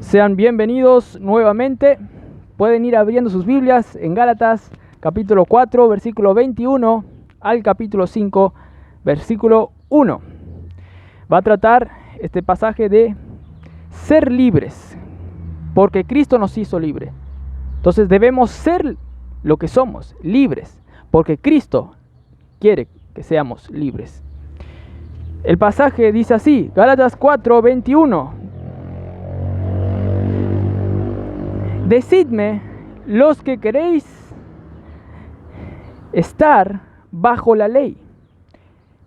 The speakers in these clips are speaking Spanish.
Sean bienvenidos nuevamente. Pueden ir abriendo sus Biblias en Gálatas capítulo 4, versículo 21 al capítulo 5, versículo 1. Va a tratar este pasaje de ser libres, porque Cristo nos hizo libres. Entonces debemos ser lo que somos, libres, porque Cristo quiere que seamos libres. El pasaje dice así, Gálatas 4, 21. Decidme los que queréis estar bajo la ley.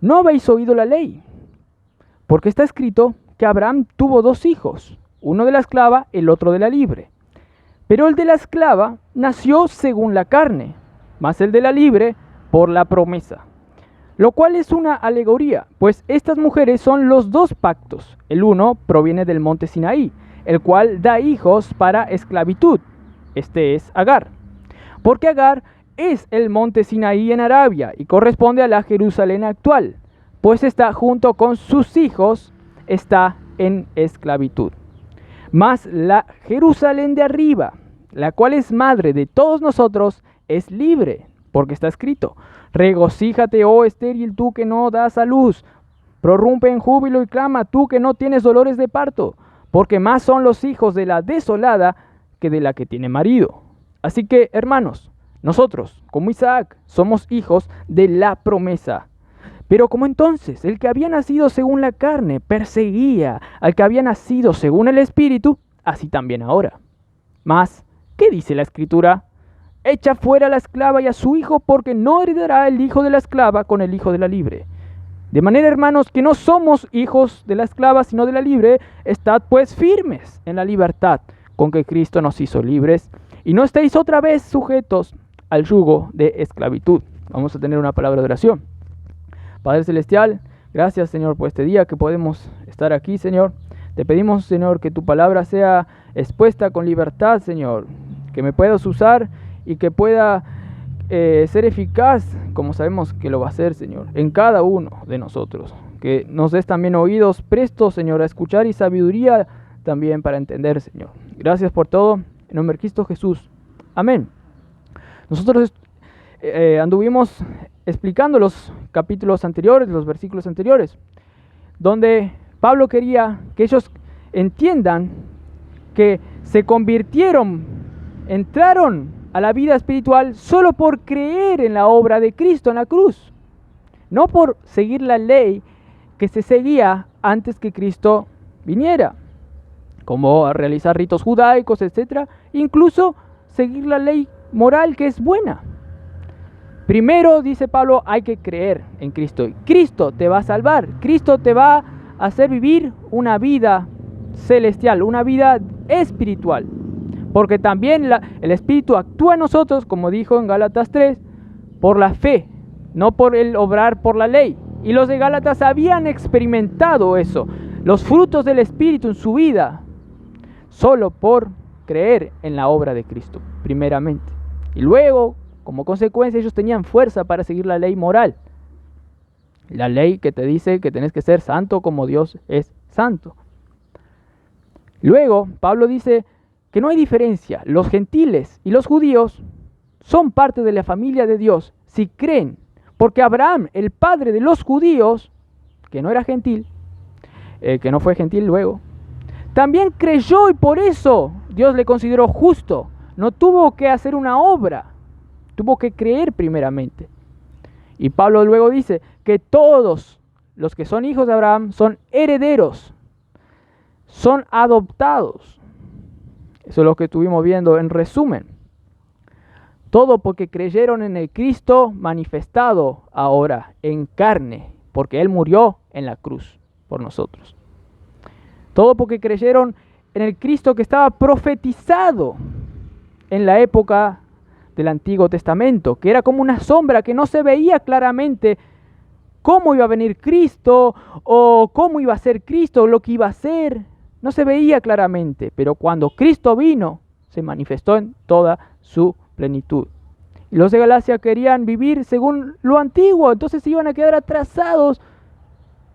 ¿No habéis oído la ley? Porque está escrito que Abraham tuvo dos hijos, uno de la esclava, el otro de la libre. Pero el de la esclava nació según la carne, mas el de la libre por la promesa. Lo cual es una alegoría, pues estas mujeres son los dos pactos. El uno proviene del monte Sinaí, el cual da hijos para esclavitud. Este es Agar. Porque Agar es el monte Sinaí en Arabia y corresponde a la Jerusalén actual, pues está junto con sus hijos, está en esclavitud. Mas la Jerusalén de arriba, la cual es madre de todos nosotros, es libre, porque está escrito: regocíjate, oh estéril, tú que no das a luz, prorrumpe en júbilo y clama, tú que no tienes dolores de parto, porque más son los hijos de la desolada que de la que tiene marido. Así que, hermanos, nosotros, como Isaac, somos hijos de la promesa. Pero como entonces el que había nacido según la carne perseguía al que había nacido según el Espíritu, así también ahora. Mas, ¿qué dice la Escritura? Echa fuera a la esclava y a su hijo, porque no heredará el hijo de la esclava con el hijo de la libre. De manera, hermanos, que no somos hijos de la esclava, sino de la libre. Estad pues firmes en la libertad con que Cristo nos hizo libres, y no estéis otra vez sujetos al yugo de esclavitud. Vamos a tener una palabra de oración. Padre Celestial, gracias, Señor, por este día que podemos estar aquí, Señor. Te pedimos, Señor, que tu palabra sea expuesta con libertad, Señor, que me puedas usar y que pueda ser eficaz, como sabemos que lo va a ser, Señor, en cada uno de nosotros. Que nos des también oídos prestos, Señor, a escuchar, y sabiduría también para entender, Señor. Gracias por todo, en nombre de Cristo Jesús. Amén. Nosotros anduvimos explicando los capítulos anteriores, los versículos anteriores, donde Pablo quería que ellos entiendan que se convirtieron, entraron a la vida espiritual solo por creer en la obra de Cristo en la cruz, no por seguir la ley que se seguía antes que Cristo viniera, como realizar ritos judaicos, etc. Incluso seguir la ley moral que es buena. Primero, dice Pablo, hay que creer en Cristo. Cristo te va a salvar, Cristo te va a hacer vivir una vida celestial, una vida espiritual. Porque también el Espíritu actúa en nosotros, como dijo en Gálatas 3, por la fe, no por el obrar por la ley. Y los de Gálatas habían experimentado eso, los frutos del Espíritu en su vida, solo por creer en la obra de Cristo, primeramente. Y luego, como consecuencia, ellos tenían fuerza para seguir la ley moral. La ley que te dice que tenés que ser santo como Dios es santo. Luego, Pablo dice que no hay diferencia. Los gentiles y los judíos son parte de la familia de Dios si creen. Porque Abraham, el padre de los judíos, que no era gentil, que no fue gentil luego, también creyó, y por eso Dios le consideró justo. No tuvo que hacer una obra, tuvo que creer primeramente. Y Pablo luego dice que todos los que son hijos de Abraham son herederos, son adoptados. Eso es lo que estuvimos viendo en resumen. Todo porque creyeron en el Cristo manifestado ahora en carne, porque Él murió en la cruz por nosotros. Todo porque creyeron en el Cristo que estaba profetizado en la época del Antiguo Testamento, que era como una sombra que no se veía claramente cómo iba a venir Cristo o cómo iba a ser Cristo, lo que iba a ser. No se veía claramente, pero cuando Cristo vino, se manifestó en toda su plenitud. Y los de Galacia querían vivir según lo antiguo, entonces iban a quedar atrasados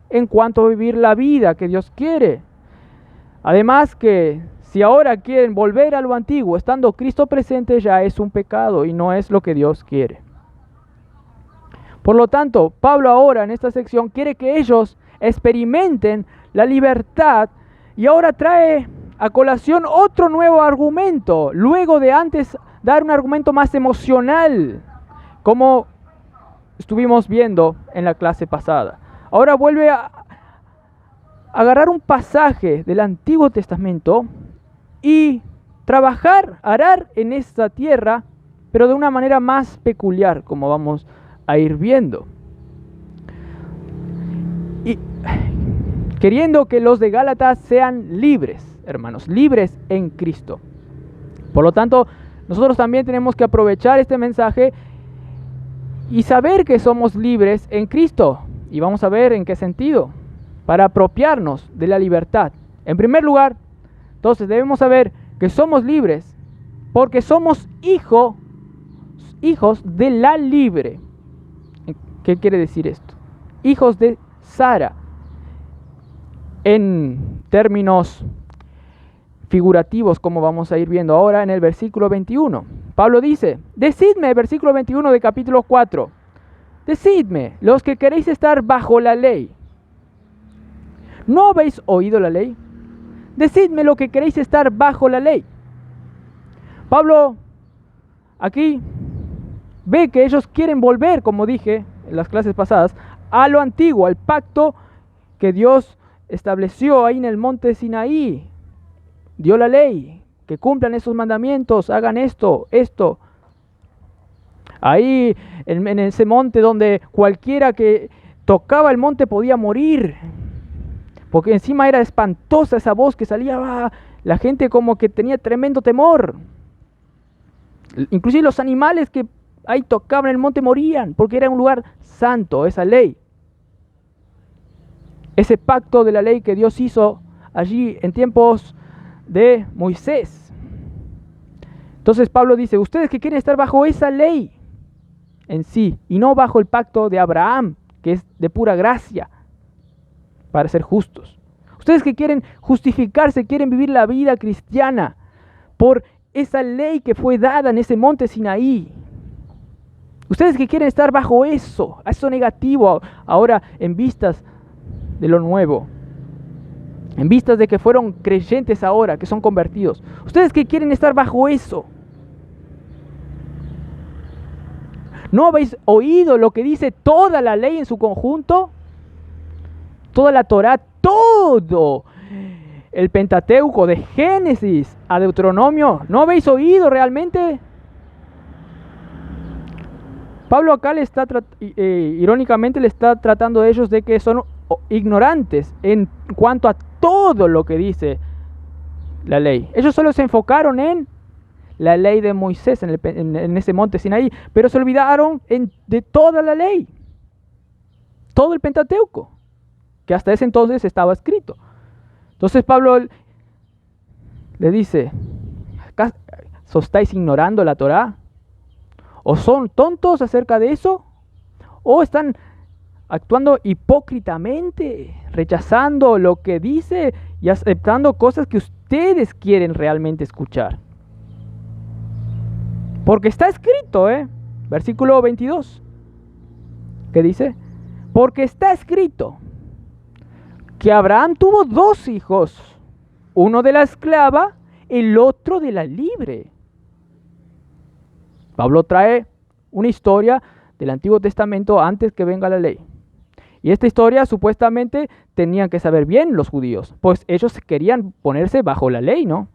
en cuanto a vivir la vida que Dios quiere. Además que Si ahora quieren volver a lo antiguo, estando Cristo presente, ya es un pecado y no es lo que Dios quiere. Por lo tanto, Pablo ahora en esta sección quiere que ellos experimenten la libertad y ahora trae a colación otro nuevo argumento, luego de antes dar un argumento más emocional, como estuvimos viendo en la clase pasada. Ahora vuelve a agarrar un pasaje del Antiguo Testamento y trabajar, arar en esta tierra, pero de una manera más peculiar, como vamos a ir viendo. Y queriendo que los de Gálatas sean libres, hermanos, libres en Cristo. Por lo tanto, nosotros también tenemos que aprovechar este mensaje y saber que somos libres en Cristo. Y vamos a ver en qué sentido, para apropiarnos de la libertad. En primer lugar, entonces debemos saber que somos libres porque somos hijos de la libre. ¿Qué quiere decir esto? Hijos de Sara. En términos figurativos, como vamos a ir viendo ahora en el versículo 21. Pablo dice, decidme, versículo 21 de capítulo 4, decidme, los que queréis estar bajo la ley, ¿no habéis oído la ley? Decidme lo que queréis estar bajo la ley. Pablo aquí ve que ellos quieren volver, como dije en las clases pasadas, a lo antiguo, al pacto que Dios estableció ahí en el monte Sinaí. Dio la ley, que cumplan esos mandamientos, hagan esto. Ahí en ese monte donde cualquiera que tocaba el monte podía morir, porque encima era espantosa esa voz que salía, la gente como que tenía tremendo temor. Inclusive los animales que ahí tocaban el monte morían, porque era un lugar santo, esa ley. Ese pacto de la ley que Dios hizo allí en tiempos de Moisés. Entonces Pablo dice, ustedes que quieren estar bajo esa ley en sí, y no bajo el pacto de Abraham, que es de pura gracia, para ser justos. Ustedes que quieren justificarse, quieren vivir la vida cristiana por esa ley que fue dada en ese monte Sinaí. Ustedes que quieren estar bajo eso, a eso negativo, ahora en vistas de lo nuevo, en vistas de que fueron creyentes ahora, que son convertidos. Ustedes que quieren estar bajo eso, ¿no habéis oído lo que dice toda la ley en su conjunto? Toda la Torá, todo el Pentateuco, de Génesis a Deuteronomio, ¿no habéis oído realmente? Pablo acá irónicamente le está tratando a ellos de que son ignorantes en cuanto a todo lo que dice la ley. Ellos solo se enfocaron en la ley de Moisés, en ese monte Sinaí, pero se olvidaron de toda la ley, todo el Pentateuco, que hasta ese entonces estaba escrito. Entonces Pablo le dice, ¿acaso estáis ignorando la Torá? ¿O son tontos acerca de eso? ¿O están actuando hipócritamente, rechazando lo que dice y aceptando cosas que ustedes quieren realmente escuchar? Porque está escrito, versículo 22, ¿qué dice? Porque está escrito que Abraham tuvo 2 hijos, uno de la esclava, el otro de la libre. Pablo trae una historia del Antiguo Testamento antes que venga la ley. Y esta historia supuestamente tenían que saber bien los judíos, pues ellos querían ponerse bajo la ley, ¿no?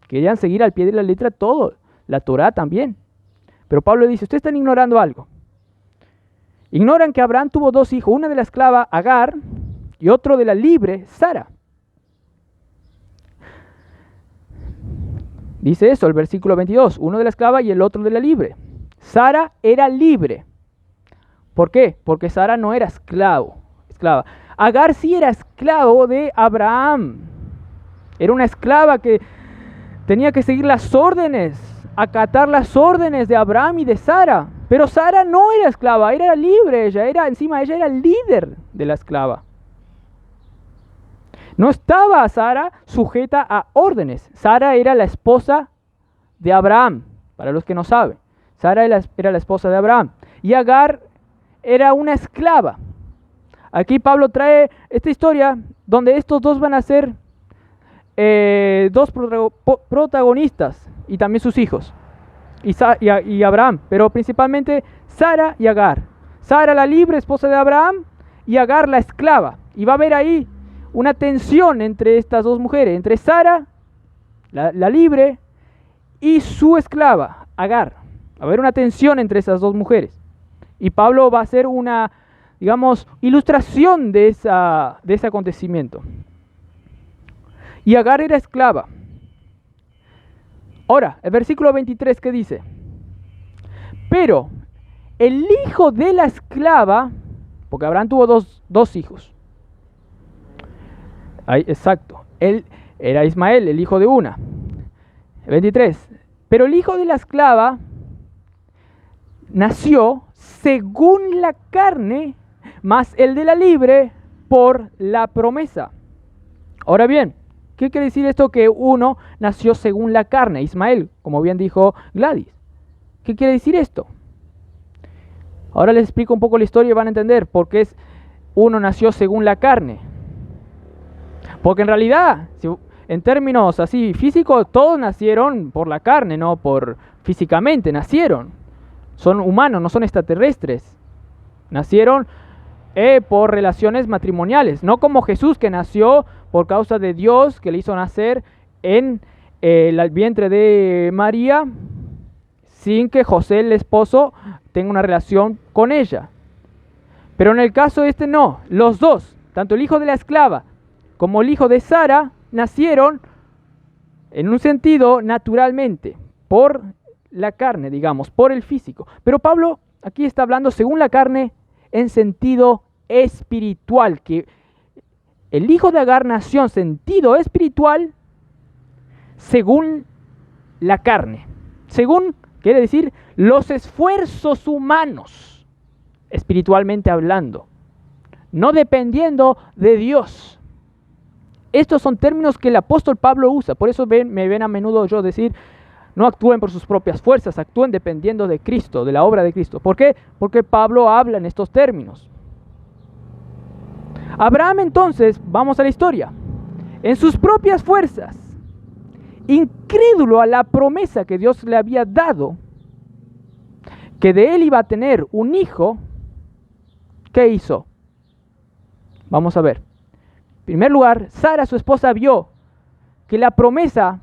Querían seguir al pie de la letra todo, la Torá también. Pero Pablo dice, ustedes están ignorando algo. Ignoran que Abraham tuvo 2 hijos, una de la esclava, Agar, y otro de la libre, Sara. Dice eso, el versículo 22, uno de la esclava y el otro de la libre. Sara era libre. ¿Por qué? Porque Sara no era esclava. Agar sí era esclavo de Abraham. Era una esclava que tenía que seguir las órdenes, acatar las órdenes de Abraham y de Sara. Pero Sara no era esclava, era libre. Ella era el líder de la esclava. No estaba Sara sujeta a órdenes. Sara era la esposa de Abraham, para los que no saben. Sara era la esposa de Abraham. Y Agar era una esclava. Aquí Pablo trae esta historia donde estos dos van a ser dos protagonistas y también sus hijos. Y Abraham, pero principalmente Sara y Agar. Sara la libre, esposa de Abraham, y Agar la esclava. Y va a haber ahí una tensión entre estas dos mujeres, entre Sara, la libre, y su esclava, Agar. Va a haber una tensión entre esas dos mujeres. Y Pablo va a hacer una, digamos, ilustración de ese acontecimiento. Y Agar era esclava. Ahora, el versículo 23, ¿qué dice? Pero el hijo de la esclava, porque Abraham tuvo dos hijos. Ahí, exacto. Él era Ismael, el hijo de una. 23. Pero el hijo de la esclava nació según la carne, más el de la libre por la promesa. Ahora bien, ¿qué quiere decir esto que uno nació según la carne? Ismael, como bien dijo Gladys. ¿Qué quiere decir esto? Ahora les explico un poco la historia y van a entender por qué uno nació según la carne. Porque en realidad, en términos así físicos, todos nacieron por la carne, no por físicamente, nacieron. Son humanos, no son extraterrestres. Nacieron por relaciones matrimoniales, no como Jesús, que nació por causa de Dios, que le hizo nacer en el vientre de María, sin que José, el esposo, tenga una relación con ella. Pero en el caso no, los dos, tanto el hijo de la esclava como el hijo de Sara, nacieron en un sentido naturalmente, por la carne, digamos, por el físico. Pero Pablo aquí está hablando según la carne en sentido espiritual, que el hijo de Agar nació en sentido espiritual según la carne. Según, quiere decir, los esfuerzos humanos, espiritualmente hablando, no dependiendo de Dios. Estos son términos que el apóstol Pablo usa, por eso me ven a menudo yo decir, no actúen por sus propias fuerzas, actúen dependiendo de Cristo, de la obra de Cristo. ¿Por qué? Porque Pablo habla en estos términos. Abraham entonces, vamos a la historia, en sus propias fuerzas, incrédulo a la promesa que Dios le había dado, que de él iba a tener un hijo, ¿qué hizo? Vamos a ver. En primer lugar, Sara, su esposa, vio que la promesa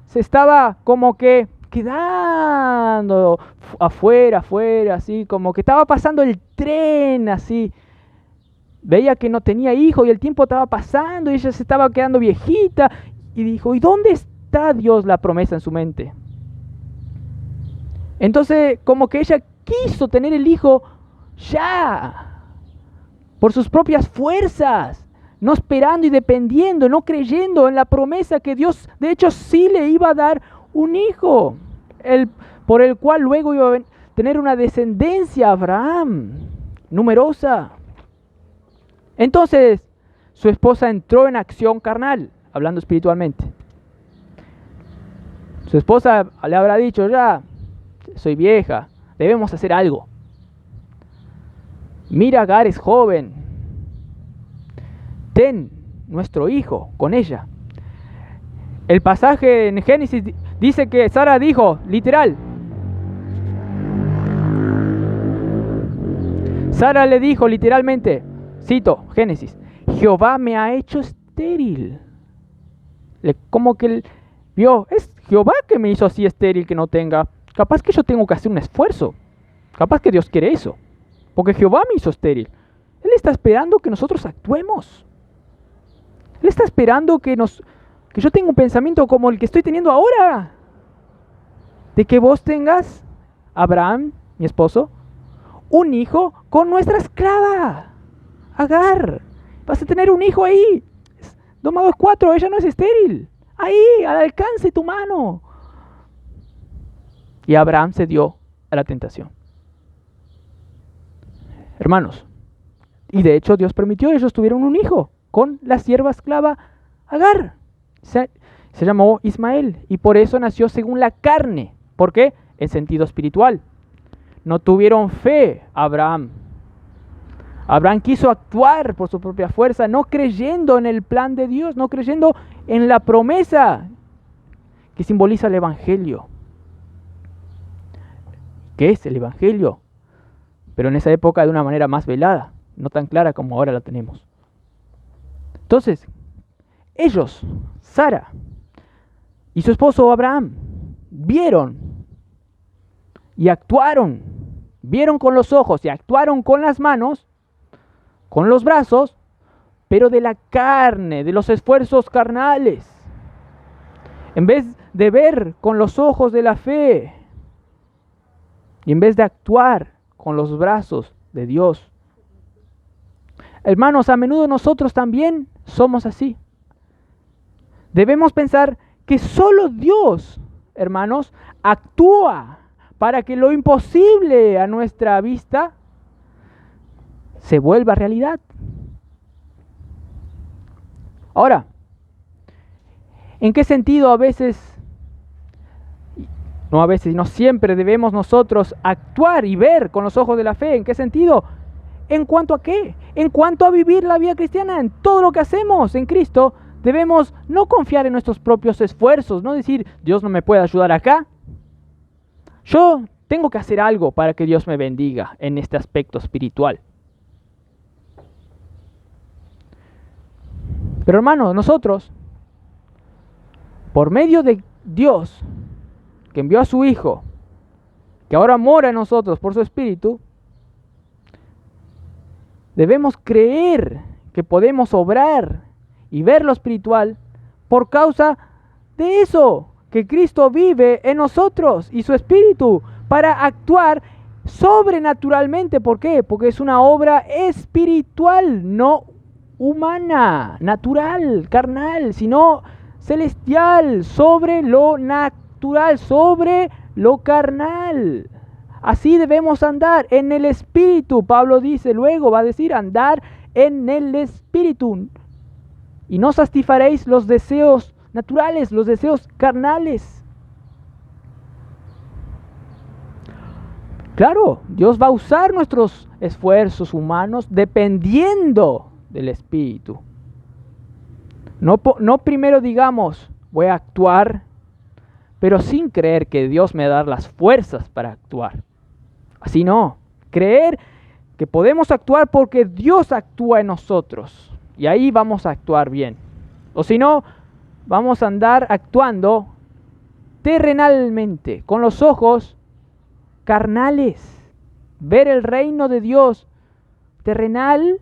se estaba como que quedando afuera, así, como que estaba pasando el tren, así. Veía que no tenía hijo y el tiempo estaba pasando y ella se estaba quedando viejita. Y dijo, ¿y dónde está Dios la promesa en su mente? Entonces, como que ella quiso tener el hijo ya, por sus propias fuerzas. No esperando y dependiendo, no creyendo en la promesa que Dios, de hecho, sí le iba a dar un hijo, por el cual luego iba a tener una descendencia, Abraham, numerosa. Entonces, su esposa entró en acción carnal, hablando espiritualmente. Su esposa le habrá dicho, ya, soy vieja, debemos hacer algo. Mira, Agar es joven. Ten nuestro hijo con ella. El pasaje en Génesis dice que Sara dijo, literal, Sara le dijo literalmente, cito Génesis, Jehová me ha hecho estéril. Como que él vio, es Jehová que me hizo así estéril que no tenga. Capaz que yo tengo que hacer un esfuerzo. Capaz que Dios quiere eso. Porque Jehová me hizo estéril. Él está esperando que nosotros actuemos. Él está esperando que yo tenga un pensamiento como el que estoy teniendo ahora. De que vos tengas, Abraham, mi esposo, un hijo con nuestra esclava, Agar. Vas a tener un hijo ahí. 2 más 2 es 4, ella no es estéril. Ahí, al alcance de tu mano. Y Abraham se dio a la tentación. Hermanos, y de hecho Dios permitió, ellos tuvieron un hijo. con la sierva esclava Agar. Se llamó Ismael y por eso nació según la carne. ¿Por qué? En sentido espiritual. No tuvieron fe Abraham. Abraham quiso actuar por su propia fuerza, no creyendo en el plan de Dios, no creyendo en la promesa que simboliza el Evangelio. ¿Qué es el Evangelio? Pero en esa época de una manera más velada, no tan clara como ahora la tenemos. Entonces, ellos, Sara y su esposo Abraham, vieron y actuaron, vieron con los ojos y actuaron con las manos, con los brazos, pero de la carne, de los esfuerzos carnales. En vez de ver con los ojos de la fe y en vez de actuar con los brazos de Dios. Hermanos, a menudo nosotros también somos así. Debemos pensar que solo Dios, hermanos, actúa para que lo imposible a nuestra vista se vuelva realidad. Ahora, ¿en qué sentido a veces, no siempre debemos nosotros actuar y ver con los ojos de la fe? ¿En qué sentido? ¿En cuanto a qué? En cuanto a vivir la vida cristiana, en todo lo que hacemos en Cristo, debemos no confiar en nuestros propios esfuerzos, no decir, Dios no me puede ayudar acá. Yo tengo que hacer algo para que Dios me bendiga en este aspecto espiritual. Pero hermanos, nosotros, por medio de Dios, que envió a su Hijo, que ahora mora en nosotros por su Espíritu, debemos creer que podemos obrar y ver lo espiritual por causa de eso, que Cristo vive en nosotros y su Espíritu para actuar sobrenaturalmente. ¿Por qué? Porque es una obra espiritual, no humana, natural, carnal, sino celestial, sobre lo natural, sobre lo carnal. Así debemos andar en el Espíritu. Pablo dice, luego va a decir, andar en el Espíritu. Y no satisfaréis los deseos naturales, los deseos carnales. Claro, Dios va a usar nuestros esfuerzos humanos dependiendo del Espíritu. No primero digamos, voy a actuar, pero sin creer que Dios me da las fuerzas para actuar. Así no. Creer que podemos actuar porque Dios actúa en nosotros. Y ahí vamos a actuar bien. O si no, vamos a andar actuando terrenalmente, con los ojos carnales. Ver el reino de Dios terrenal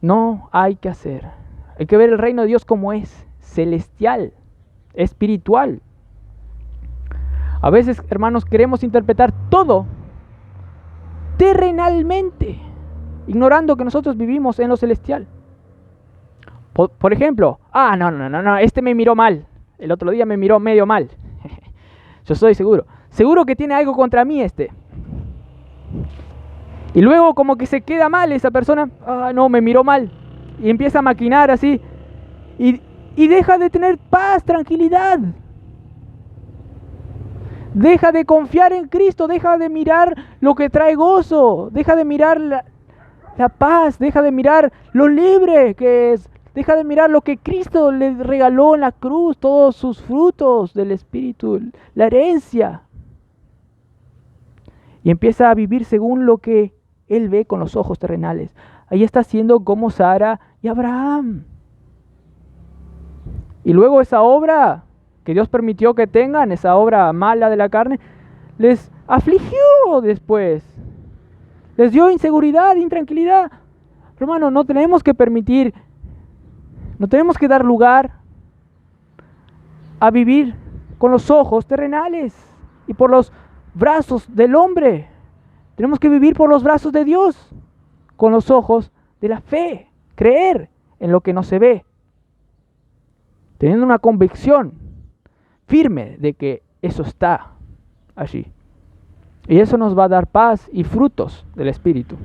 no hay que hacer. Hay que ver el reino de Dios como es, celestial, espiritual. A veces, hermanos, queremos interpretar todo terrenalmente, ignorando que nosotros vivimos en lo celestial. Por ejemplo, no, este me miró mal. El otro día me miró medio mal. Yo estoy seguro. Seguro que tiene algo contra mí este. Y luego como que se queda mal esa persona. No, me miró mal. Y empieza a maquinar así. Y deja de tener paz, tranquilidad. Deja de confiar en Cristo, deja de mirar lo que trae gozo, deja de mirar la paz, deja de mirar lo libre que es, deja de mirar lo que Cristo le regaló en la cruz, todos sus frutos del Espíritu, la herencia. Y empieza a vivir según lo que él ve con los ojos terrenales. Ahí está siendo como Sara y Abraham. Y luego esa obra que Dios permitió que tengan, esa obra mala de la carne, les afligió después. Les dio inseguridad, intranquilidad. Hermano, no tenemos que permitir, no tenemos que dar lugar a vivir con los ojos terrenales y por los brazos del hombre. Tenemos que vivir por los brazos de Dios, con los ojos de la fe, creer en lo que no se ve, teniendo una convicción firme de que eso está allí. Y eso nos va a dar paz y frutos del Espíritu.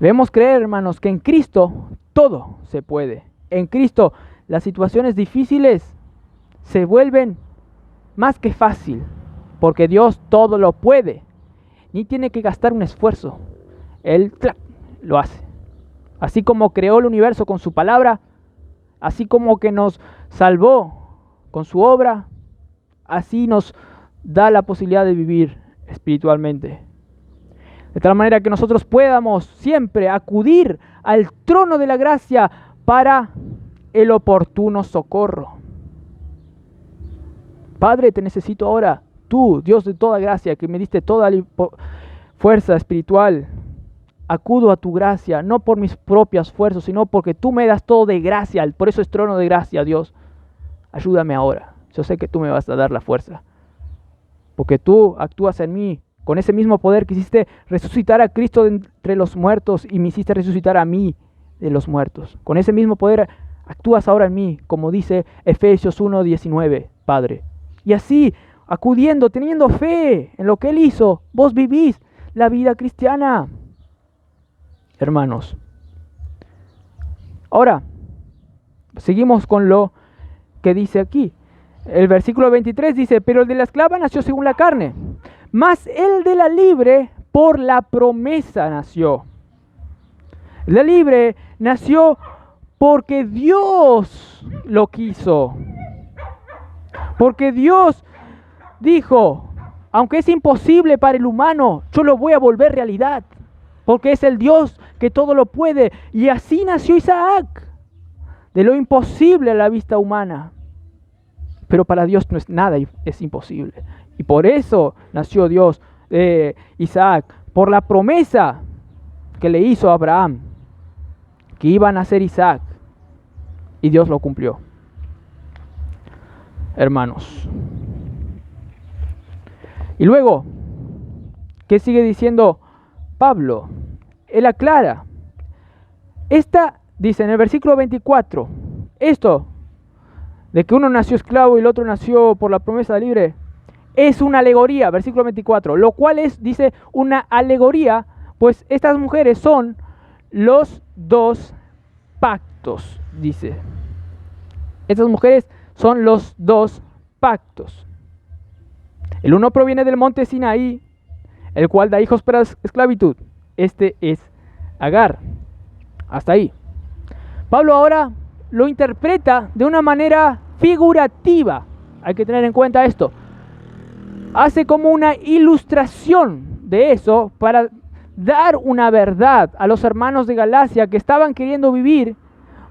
Debemos creer, hermanos, que en Cristo todo se puede. En Cristo las situaciones difíciles se vuelven más que fácil, porque Dios todo lo puede. Ni tiene que gastar un esfuerzo. Él lo hace. Así como creó el universo con su palabra, así como que nos salvó con su obra, así nos da la posibilidad de vivir espiritualmente. De tal manera que nosotros podamos siempre acudir al trono de la gracia para el oportuno socorro. Padre, te necesito ahora, tú, Dios de toda gracia, que me diste toda fuerza espiritual. Acudo a tu gracia, no por mis propias fuerzas, sino porque tú me das todo de gracia. Por eso es trono de gracia, Dios. Ayúdame ahora. Yo sé que tú me vas a dar la fuerza. Porque tú actúas en mí con ese mismo poder que hiciste resucitar a Cristo de entre los muertos y me hiciste resucitar a mí de los muertos. Con ese mismo poder actúas ahora en mí, como dice Efesios 1:19, Padre. Y así, acudiendo, teniendo fe en lo que Él hizo, vos vivís la vida cristiana. Hermanos. Ahora, seguimos con lo que dice aquí. El versículo 23 dice, pero el de la esclava nació según la carne, mas el de la libre por la promesa nació. El de la libre nació porque Dios lo quiso. Porque Dios dijo, aunque es imposible para el humano, yo lo voy a volver realidad. Porque es el Dios que todo lo puede. Y así nació Isaac, de lo imposible a la vista humana. Pero para Dios no es nada, es imposible. Y por eso nació Dios, Isaac, por la promesa que le hizo a Abraham, que iba a nacer Isaac. Y Dios lo cumplió. Hermanos. Y luego, ¿qué sigue diciendo Pablo? Él aclara. Esta, dice en el versículo 24, esto de que uno nació esclavo y el otro nació por la promesa libre, es una alegoría, versículo 24, lo cual es, dice, una alegoría, pues estas mujeres son los dos pactos, dice. Estas mujeres son los dos pactos. El uno proviene del monte Sinaí, el cual da hijos para esclavitud. Este es Agar. Hasta ahí. Pablo ahora lo interpreta de una manera figurativa. Hay que tener en cuenta esto. Hace como una ilustración de eso para dar una verdad a los hermanos de Galacia que estaban queriendo vivir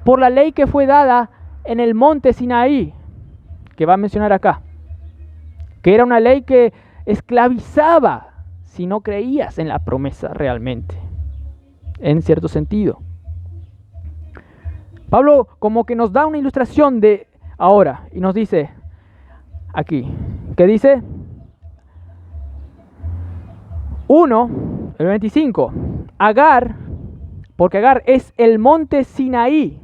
por la ley que fue dada en el monte Sinaí, que va a mencionar acá. Que era una ley que esclavizaba si no creías en la promesa realmente, en cierto sentido. Pablo como que nos da una ilustración de ahora y nos dice aquí, ¿qué dice? 1, el 25, Agar, porque Agar es el monte Sinaí,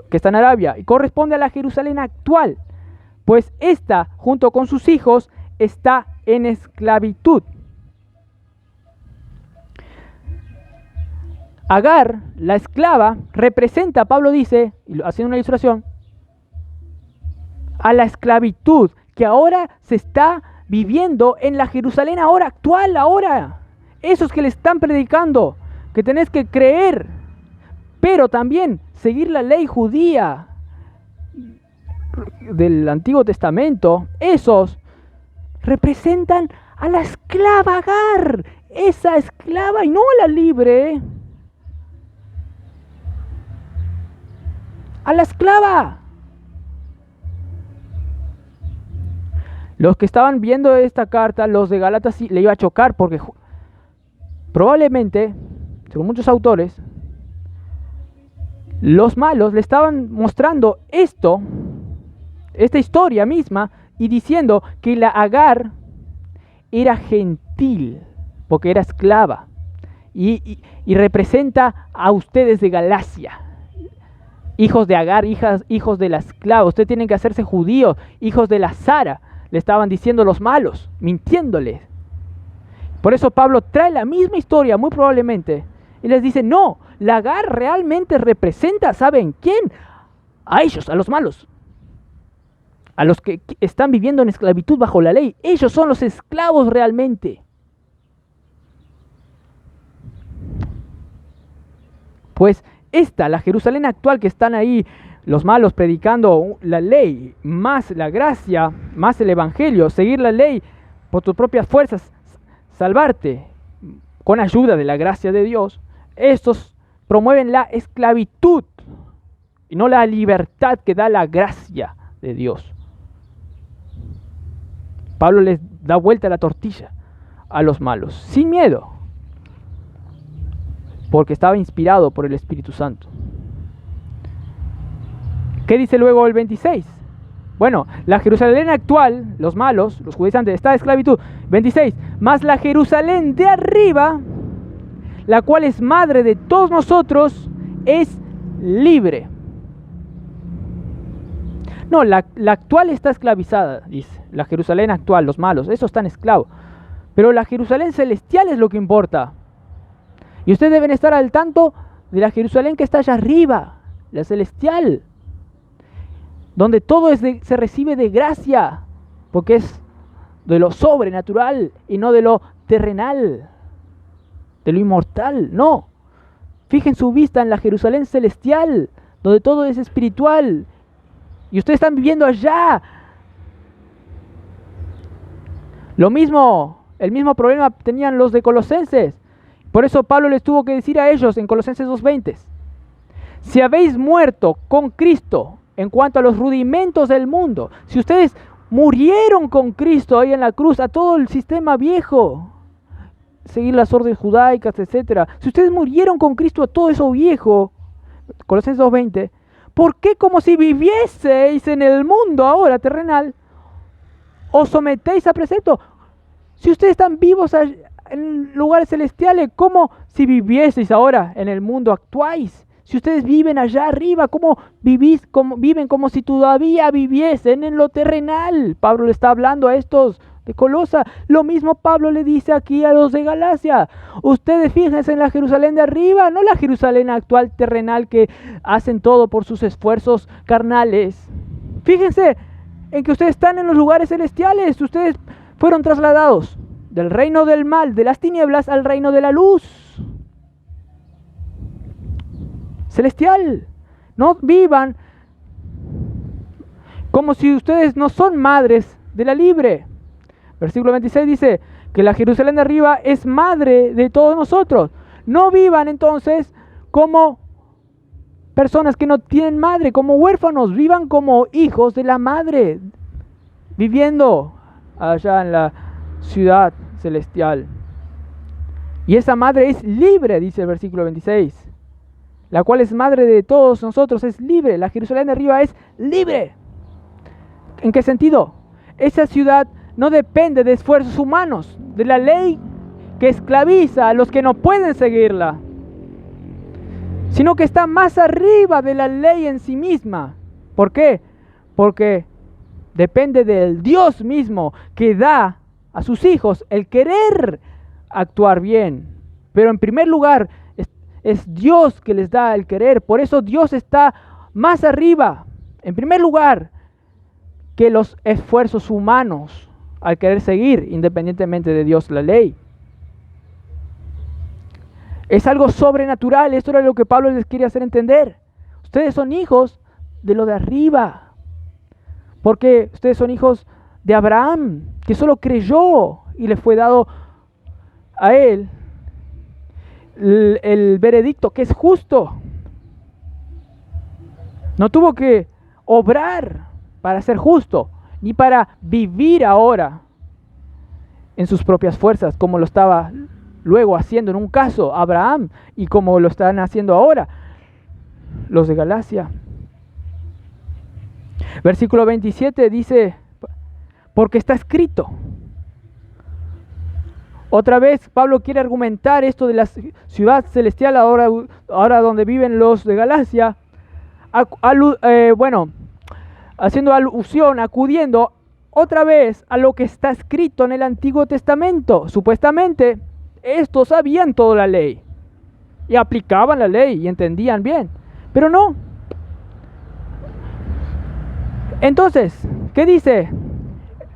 que está en Arabia, y corresponde a la Jerusalén actual, pues esta, junto con sus hijos, está en esclavitud. Agar, la esclava, representa, Pablo dice, haciendo una ilustración, a la esclavitud que ahora se está viviendo en la Jerusalén ahora, actual, ahora. Esos que le están predicando, que tenés que creer, pero también seguir la ley judía del Antiguo Testamento, esos representan a la esclava Agar, esa esclava y no a la libre. A la esclava. Los que estaban viendo esta carta, los de Gálatas, le iba a chocar porque probablemente, según muchos autores, los malos le estaban mostrando esta historia misma y diciendo que la Agar era gentil porque era esclava y representa a ustedes de Galacia. Hijos de Agar, hijos de la esclava. Ustedes tienen que hacerse judíos, hijos de la Sara. Le estaban diciendo los malos, mintiéndoles. Por eso Pablo trae la misma historia, muy probablemente, y les dice, no, la Agar realmente representa, ¿saben quién? A ellos, a los malos, a los que están viviendo en esclavitud bajo la ley. Ellos son los esclavos realmente. Pues la Jerusalén actual que están ahí, los malos predicando la ley, más la gracia, más el evangelio, seguir la ley por tus propias fuerzas, salvarte con ayuda de la gracia de Dios, estos promueven la esclavitud y no la libertad que da la gracia de Dios. Pablo les da vuelta la tortilla a los malos, sin miedo, porque estaba inspirado por el Espíritu Santo. ¿Qué dice luego el 26? Bueno, la Jerusalén actual, los malos, los judaizantes, está de esclavitud. 26, mas la Jerusalén de arriba, la cual es madre de todos nosotros, es libre. No, la actual está esclavizada, dice. La Jerusalén actual, los malos, esos están esclavos. Pero la Jerusalén celestial es lo que importa. Y ustedes deben estar al tanto de la Jerusalén que está allá arriba, la celestial, donde todo se recibe de gracia, porque es de lo sobrenatural y no de lo terrenal, de lo inmortal. No, fijen su vista en la Jerusalén celestial, donde todo es espiritual, y ustedes están viviendo allá. El mismo problema tenían los de Colosenses. Por eso Pablo les tuvo que decir a ellos en Colosenses 2:20, si habéis muerto con Cristo en cuanto a los rudimentos del mundo, si ustedes murieron con Cristo ahí en la cruz, a todo el sistema viejo, seguir las órdenes judaicas, etc. Si ustedes murieron con Cristo a todo eso viejo, Colosenses 2:20, ¿por qué como si vivieseis en el mundo ahora terrenal, os sometéis a precepto? Si ustedes están vivos en lugares celestiales, ¿cómo si vivieseis ahora en el mundo actuáis? Si ustedes viven allá arriba, ¿cómo viven como si todavía viviesen en lo terrenal? Pablo le está hablando a estos de Colosa. Lo mismo Pablo le dice aquí a los de Galacia. Ustedes fíjense en la Jerusalén de arriba, no la Jerusalén actual terrenal que hacen todo por sus esfuerzos carnales. Fíjense en que ustedes están en los lugares celestiales. Ustedes fueron trasladados del reino del mal, de las tinieblas, al reino de la luz celestial. No vivan como si ustedes no son madres de la libre. Versículo 26 dice que la Jerusalén de arriba es madre de todos nosotros. No vivan entonces como personas que no tienen madre, como huérfanos. Vivan como hijos de la madre, viviendo allá en la ciudad celestial. Y esa madre es libre, dice el versículo 26. La cual es madre de todos nosotros, es libre. La Jerusalén de arriba es libre. ¿En qué sentido? Esa ciudad no depende de esfuerzos humanos, de la ley que esclaviza a los que no pueden seguirla, sino que está más arriba de la ley en sí misma. ¿Por qué? Porque depende del Dios mismo que da a sus hijos el querer actuar bien. Pero en primer lugar, es Dios que les da el querer. Por eso Dios está más arriba, en primer lugar, que los esfuerzos humanos al querer seguir, independientemente de Dios, la ley. Es algo sobrenatural. Esto era lo que Pablo les quería hacer entender. Ustedes son hijos de lo de arriba, porque ustedes son hijos de Abraham, que solo creyó y le fue dado a él el veredicto que es justo. No tuvo que obrar para ser justo, ni para vivir ahora en sus propias fuerzas, como lo estaba luego haciendo en un caso Abraham y como lo están haciendo ahora los de Galacia. Versículo 27 dice, porque está escrito. Otra vez Pablo quiere argumentar esto de la ciudad celestial ahora donde viven los de Galacia, haciendo alusión, acudiendo otra vez a lo que está escrito en el Antiguo Testamento. Supuestamente, estos sabían toda la ley y aplicaban la ley y entendían bien, pero no. Entonces, ¿qué dice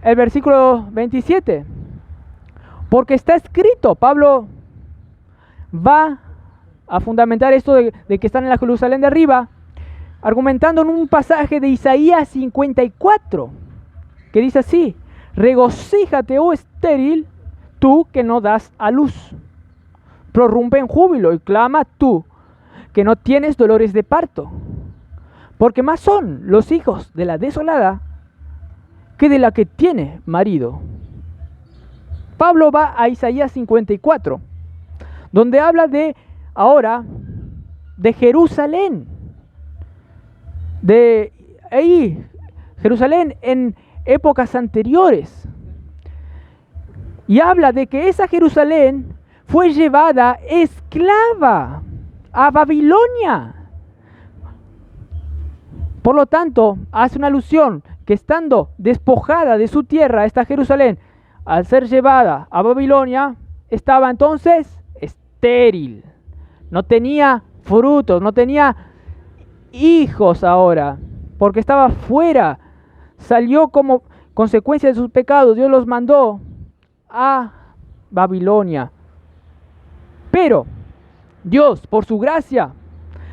el versículo 27? Porque está escrito. Pablo va a fundamentar esto de que están en la Jerusalén de arriba, argumentando en un pasaje de Isaías 54, que dice así: regocíjate, oh estéril, tú que no das a luz. Prorrumpe en júbilo y clama tú, que no tienes dolores de parto. Porque más son los hijos de la desolada que de la que tiene marido. Pablo va a Isaías 54, donde habla ahora de Jerusalén. De ahí, Jerusalén en épocas anteriores. Y habla de que esa Jerusalén fue llevada esclava a Babilonia. Por lo tanto, hace una alusión que estando despojada de su tierra, esta Jerusalén, al ser llevada a Babilonia, estaba entonces estéril. No tenía frutos, no tenía hijos ahora, porque estaba fuera. Salió como consecuencia de sus pecados. Dios los mandó a Babilonia. Pero Dios, por su gracia,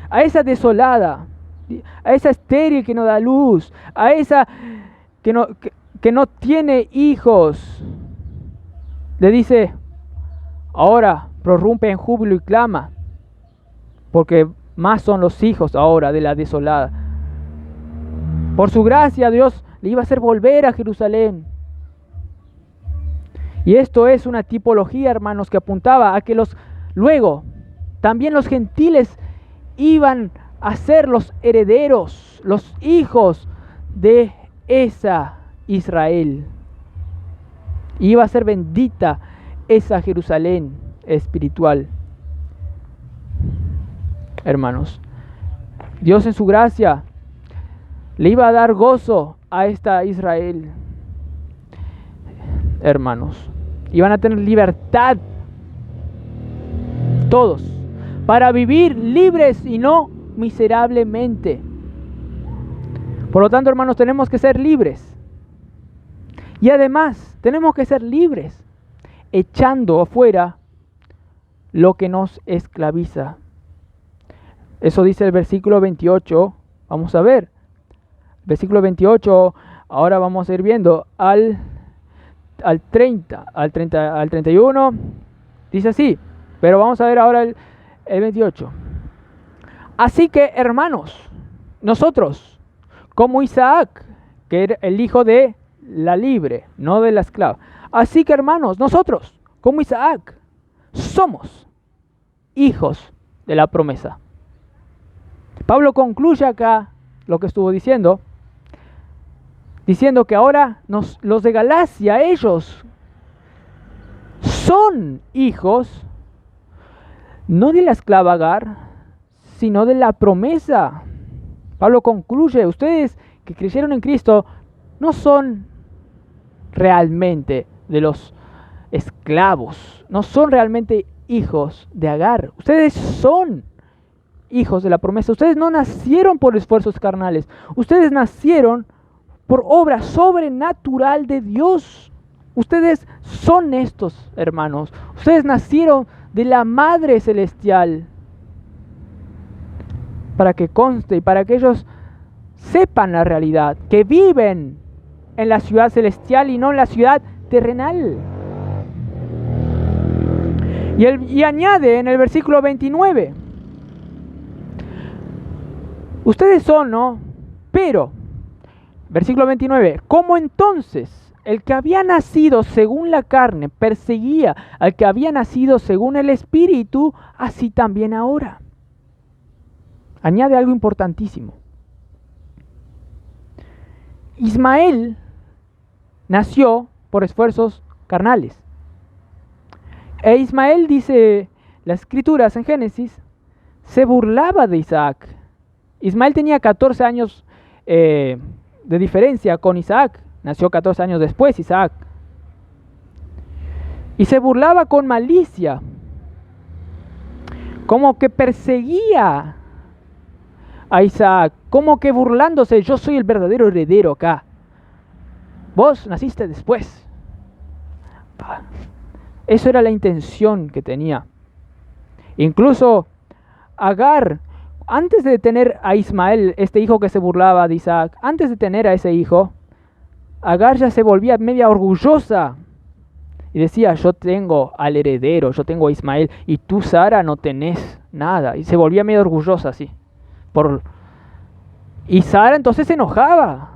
a esa desolada, a esa estéril que no da luz, a esa que no tiene hijos, le dice: ahora prorrumpe en júbilo y clama, porque más son los hijos ahora de la desolada. Por su gracia Dios le iba a hacer volver a Jerusalén. Y esto es una tipología, hermanos, que apuntaba a que luego también los gentiles iban a ser los herederos, los hijos de esa Israel. Iba a ser bendita esa Jerusalén espiritual. Hermanos, Dios en su gracia le iba a dar gozo a esta Israel. Hermanos, iban a tener libertad todos para vivir libres y no miserablemente. Por lo tanto, hermanos, tenemos que ser libres. Y además, tenemos que ser libres echando afuera lo que nos esclaviza. Eso dice el versículo 28. Vamos a ver. Versículo 28, ahora vamos a ir viendo al 31. Dice así, pero vamos a ver ahora el 28. Así que, hermanos, nosotros, como Isaac, que era el hijo de la libre, no de la esclava. Así que, hermanos, nosotros, como Isaac, somos hijos de la promesa. Pablo concluye acá lo que estuvo diciendo que ahora los de Galacia, ellos son hijos no de la esclava Agar, sino de la promesa. Pablo concluye: ustedes que creyeron en Cristo no son realmente de los esclavos, no son realmente hijos de Agar. Ustedes son hijos de la promesa. Ustedes no nacieron por esfuerzos carnales. Ustedes nacieron por obra sobrenatural de Dios. Ustedes son estos, hermanos. Ustedes nacieron de la Madre Celestial. Para que conste y para que ellos sepan la realidad, que viven en la ciudad celestial y no en la ciudad terrenal. Y añade en el versículo 29, ustedes son, ¿no? Pero, versículo 29, ¿cómo entonces el que había nacido según la carne perseguía al que había nacido según el Espíritu? Así también ahora. Añade algo importantísimo. Ismael nació por esfuerzos carnales. E Ismael, dice las Escrituras en Génesis, se burlaba de Isaac. Ismael tenía 14 años de diferencia con Isaac. nació 14 años después Isaac. Y se burlaba con malicia, como que perseguía a Isaac, como que burlándose: yo soy el verdadero heredero acá, vos naciste después. Eso era la intención que tenía. Incluso Agar, antes de tener a Ismael, este hijo que se burlaba de Isaac, antes de tener a ese hijo, Agar ya se volvía media orgullosa y decía: yo tengo al heredero, yo tengo a Ismael, y tú, Sara, no tenés nada. Y se volvía medio orgullosa así. Y Sara entonces se enojaba.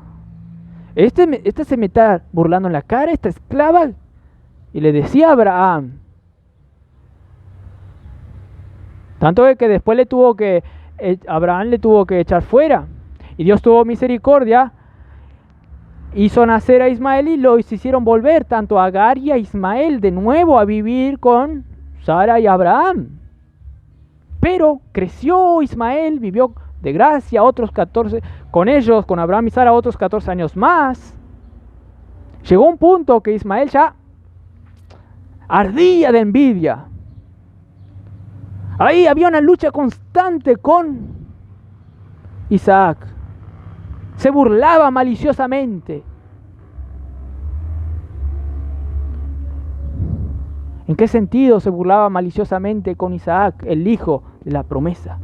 Este se me está burlando en la cara, esta esclava. Y le decía a Abraham. Tanto que después Abraham le tuvo que echar fuera. Y Dios tuvo misericordia, hizo nacer a Ismael y los hicieron volver tanto a Agar y a Ismael de nuevo a vivir con Sara y Abraham. Pero creció Ismael, vivió de gracia otros 14, con ellos, con Abraham y Sara, otros 14 años más. Llegó un punto que Ismael ya ardía de envidia. Ahí había una lucha constante con Isaac. Se burlaba maliciosamente. ¿En qué sentido se burlaba maliciosamente con Isaac, el hijo de la promesa?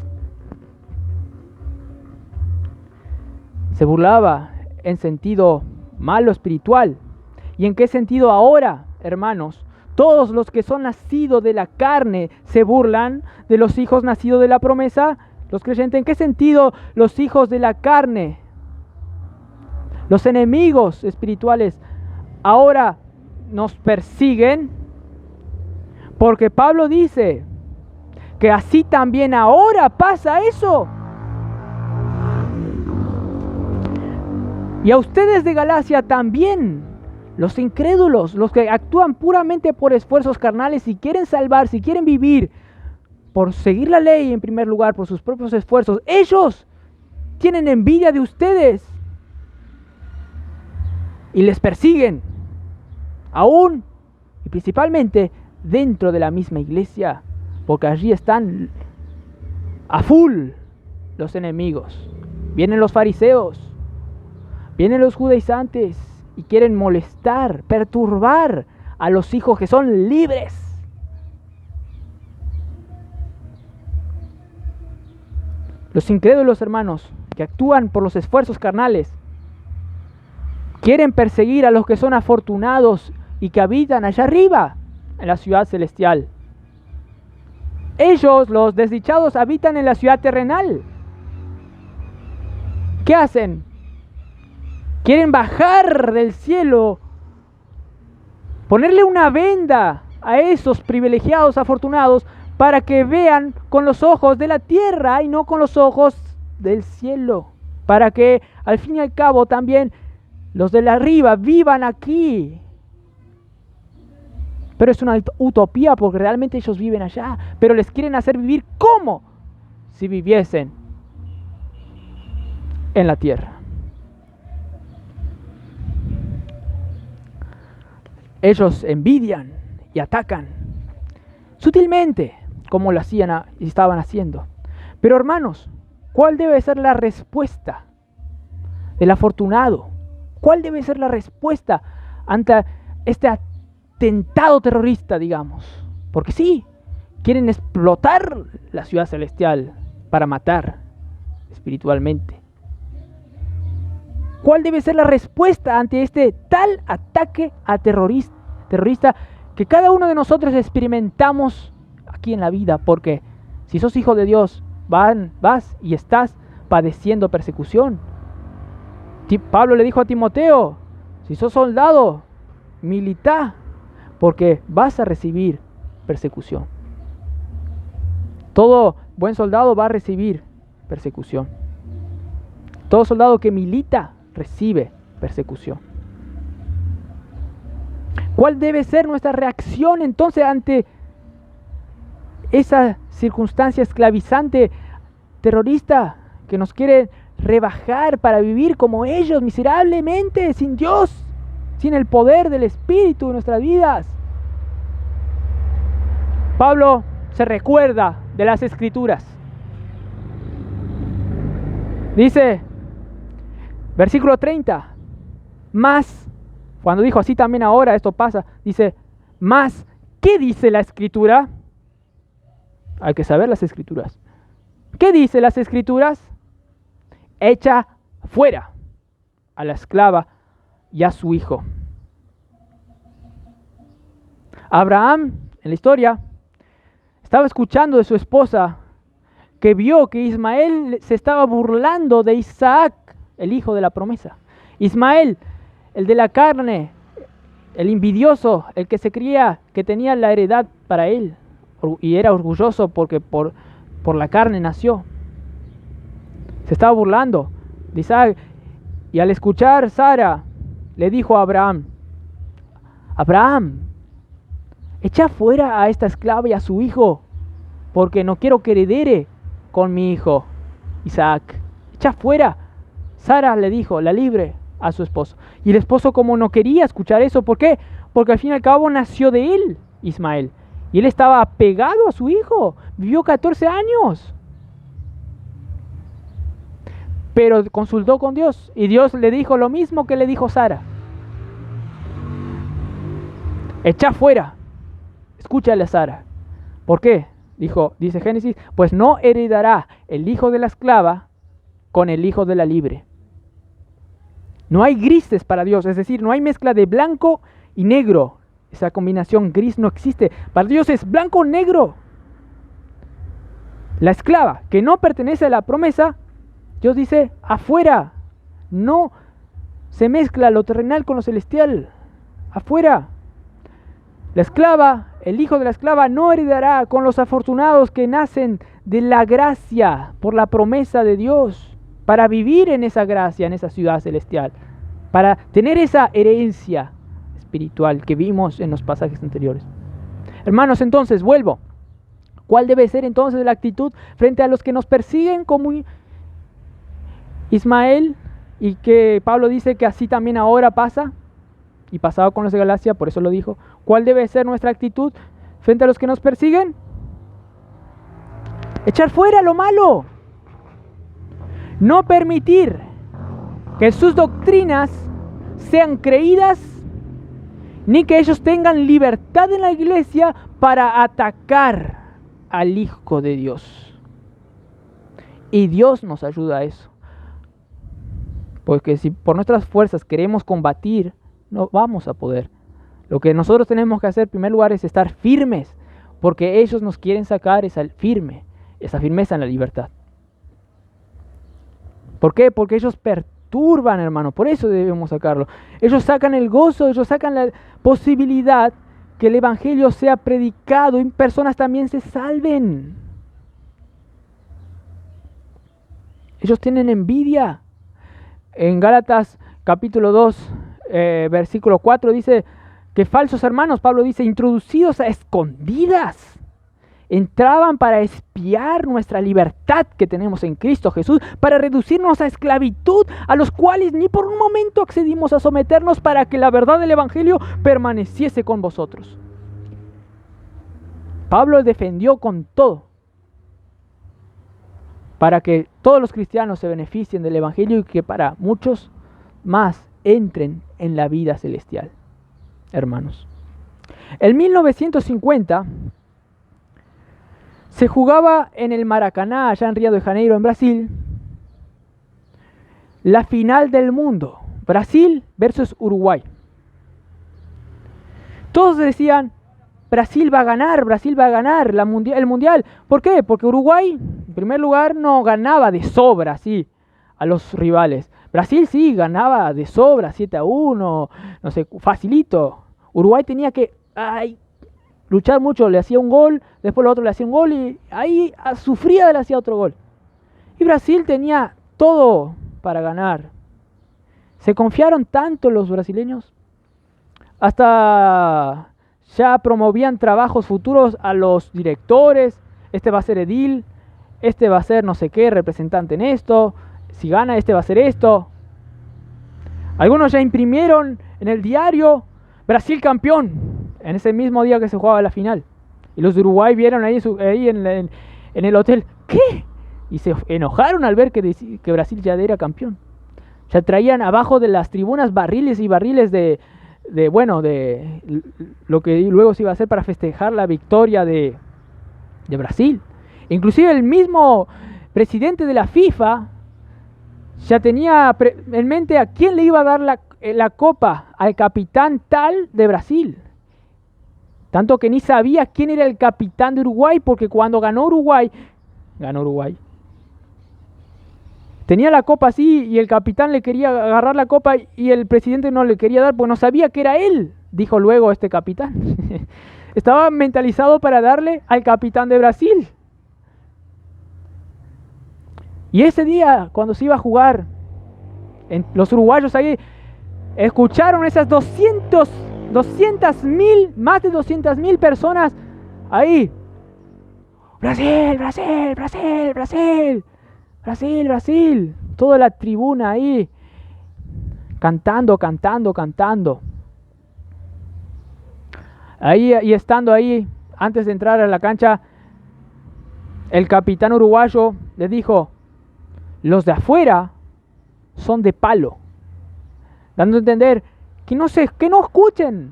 Se burlaba en sentido malo espiritual. ¿Y en qué sentido ahora, hermanos? Todos los que son nacidos de la carne se burlan de los hijos nacidos de la promesa. Los creyentes, ¿en qué sentido los hijos de la carne, los enemigos espirituales, ahora nos persiguen? Porque Pablo dice que así también ahora pasa eso. Y a ustedes de Galacia también, los incrédulos, los que actúan puramente por esfuerzos carnales y quieren salvarse, y quieren vivir por seguir la ley en primer lugar, por sus propios esfuerzos, ellos tienen envidia de ustedes y les persiguen, aún y principalmente dentro de la misma iglesia, porque allí están a full los enemigos. Vienen los fariseos, vienen los judaizantes y quieren molestar, perturbar a los hijos que son libres. Los incrédulos, hermanos, que actúan por los esfuerzos carnales, quieren perseguir a los que son afortunados y que habitan allá arriba, en la ciudad celestial. Ellos, los desdichados, habitan en la ciudad terrenal. ¿Qué hacen? Quieren bajar del cielo, ponerle una venda a esos privilegiados, afortunados, para que vean con los ojos de la tierra y no con los ojos del cielo. Para que al fin y al cabo también los de la arriba vivan aquí. Pero es una utopía porque realmente ellos viven allá. Pero les quieren hacer vivir como si viviesen en la tierra. Ellos envidian y atacan sutilmente, como lo hacían y estaban haciendo. Pero hermanos, ¿cuál debe ser la respuesta del afortunado? ¿Cuál debe ser la respuesta ante este atentado terrorista, digamos? Porque sí, quieren explotar la ciudad celestial para matar espiritualmente. ¿Cuál debe ser la respuesta ante este tal ataque a terrorista que cada uno de nosotros experimentamos aquí en la vida? Porque si sos hijo de Dios, vas y estás padeciendo persecución. Pablo le dijo a Timoteo: si sos soldado, militá, porque vas a recibir persecución. Todo buen soldado va a recibir persecución. Todo soldado que milita recibe persecución. ¿Cuál debe ser nuestra reacción entonces ante esa circunstancia esclavizante, terrorista, que nos quiere rebajar para vivir como ellos, miserablemente, sin Dios, sin el poder del Espíritu en nuestras vidas. Pablo se recuerda de las Escrituras. Dice, versículo 30, más, cuando dijo así también ahora, esto pasa, dice, más, ¿qué dice la Escritura? Hay que saber las Escrituras. ¿Qué dice las Escrituras? Echa fuera a la esclava y a su hijo. Abraham, en la historia, estaba escuchando de su esposa que vio que Ismael se estaba burlando de Isaac, el hijo de la promesa. Ismael, el de la carne, el envidioso, el que se creía que tenía la heredad para él y era orgulloso porque por la carne nació. Se estaba burlando de Isaac. Y al escuchar Sara, le dijo a Abraham, Abraham, echa fuera a esta esclava y a su hijo, porque no quiero que heredere con mi hijo Isaac. Echa fuera. Sara le dijo, la libre a su esposo. Y el esposo, como no quería escuchar eso, ¿por qué? Porque al fin y al cabo nació de él Ismael. Y él estaba apegado a su hijo. Vivió 14 años. Pero consultó con Dios. Y Dios le dijo lo mismo que le dijo Sara. Echa fuera. Escúchale a Sara. ¿Por qué? Dice Génesis, pues no heredará el hijo de la esclava con el hijo de la libre. No hay grises para Dios, es decir, no hay mezcla de blanco y negro. Esa combinación gris no existe. Para Dios es blanco o negro. La esclava que no pertenece a la promesa, Dios dice, afuera. No se mezcla lo terrenal con lo celestial. Afuera. La esclava, el hijo de la esclava no heredará con los afortunados que nacen de la gracia por la promesa de Dios, para vivir en esa gracia, en esa ciudad celestial, para tener esa herencia espiritual que vimos en los pasajes anteriores. Hermanos, entonces, vuelvo. ¿Cuál debe ser entonces la actitud frente a los que nos persiguen como Ismael? Y que Pablo dice que así también ahora pasa, y pasaba con los de Galacia, por eso lo dijo. ¿Cuál debe ser nuestra actitud frente a los que nos persiguen? Echar fuera lo malo. No permitir que sus doctrinas sean creídas, ni que ellos tengan libertad en la iglesia para atacar al Hijo de Dios. Y Dios nos ayuda a eso. Porque si por nuestras fuerzas queremos combatir, no vamos a poder. Lo que nosotros tenemos que hacer en primer lugar es estar firmes, porque ellos nos quieren sacar esa firmeza en la libertad. ¿Por qué? Porque ellos perturban, hermano, por eso debemos sacarlo. Ellos sacan el gozo, ellos sacan la posibilidad que el evangelio sea predicado y personas también se salven. Ellos tienen envidia. En Gálatas capítulo 2, versículo 4 dice que falsos hermanos, Pablo dice, introducidos a escondidas, entraban para espiar nuestra libertad que tenemos en Cristo Jesús, para reducirnos a esclavitud, a los cuales ni por un momento accedimos a someternos para que la verdad del evangelio permaneciese con vosotros. Pablo defendió con todo para que todos los cristianos se beneficien del evangelio y que para muchos más entren en la vida celestial. Hermanos, en 1950 se jugaba en el Maracaná, allá en Río de Janeiro, en Brasil, la final del mundo, Brasil versus Uruguay. Todos decían, Brasil va a ganar el mundial. ¿Por qué? Porque Uruguay, en primer lugar, no ganaba de sobra, sí, a los rivales. Brasil sí ganaba de sobra, 7-1, no sé, facilito. Uruguay tenía que luchar mucho, le hacía un gol, después el otro le hacía un gol y ahí sufría, le hacía otro gol. Y Brasil tenía todo para ganar. Se confiaron tanto los brasileños, hasta ya promovían trabajos futuros a los directores. Este va a ser edil, este va a ser no sé qué, representante en esto. Si gana, este va a ser esto. Algunos ya imprimieron en el diario, Brasil campeón, en ese mismo día que se jugaba la final. Y los de Uruguay vieron ahí, en el hotel, ¿qué? Y se enojaron al ver que Brasil ya era campeón. Ya traían abajo de las tribunas barriles y barriles de lo que luego se iba a hacer para festejar la victoria de Brasil. Inclusive el mismo presidente de la FIFA ya tenía en mente a quién le iba a dar la copa, al capitán tal de Brasil. Tanto que ni sabía quién era el capitán de Uruguay, porque cuando ganó Uruguay. Tenía la copa así y el capitán le quería agarrar la copa y el presidente no le quería dar, porque no sabía que era él, dijo luego este capitán. Estaba mentalizado para darle al capitán de Brasil. Y ese día, cuando se iba a jugar, los uruguayos ahí escucharon esas más de 200.000 personas ahí. Brasil, Brasil, Brasil, Brasil, Brasil, Brasil. Toda la tribuna ahí, cantando. Ahí, y estando ahí, antes de entrar a la cancha, el capitán uruguayo le dijo: los de afuera son de palo, dando a entender que no escuchen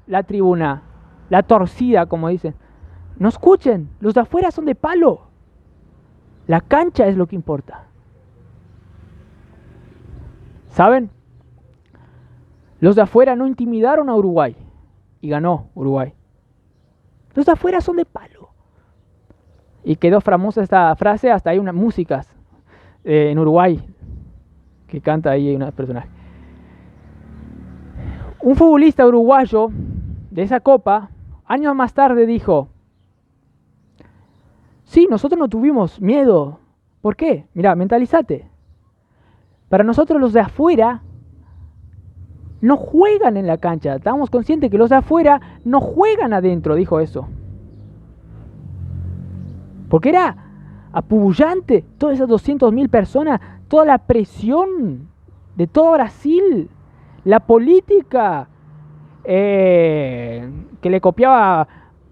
la tribuna, la torcida, como dicen. No escuchen, los de afuera son de palo. La cancha es lo que importa. ¿Saben? Los de afuera no intimidaron a Uruguay y ganó Uruguay. Los de afuera son de palo. Y quedó famosa esta frase, hasta hay unas músicas en Uruguay que canta ahí una personaje. Un futbolista uruguayo de esa copa, años más tarde dijo: sí, nosotros no tuvimos miedo. ¿Por qué? Mira, mentalízate. Para nosotros los de afuera no juegan en la cancha. Estamos conscientes que los de afuera no juegan adentro, dijo eso. Porque era apabullante, todas esas 200.000 personas, toda la presión de todo Brasil, la política que le copiaba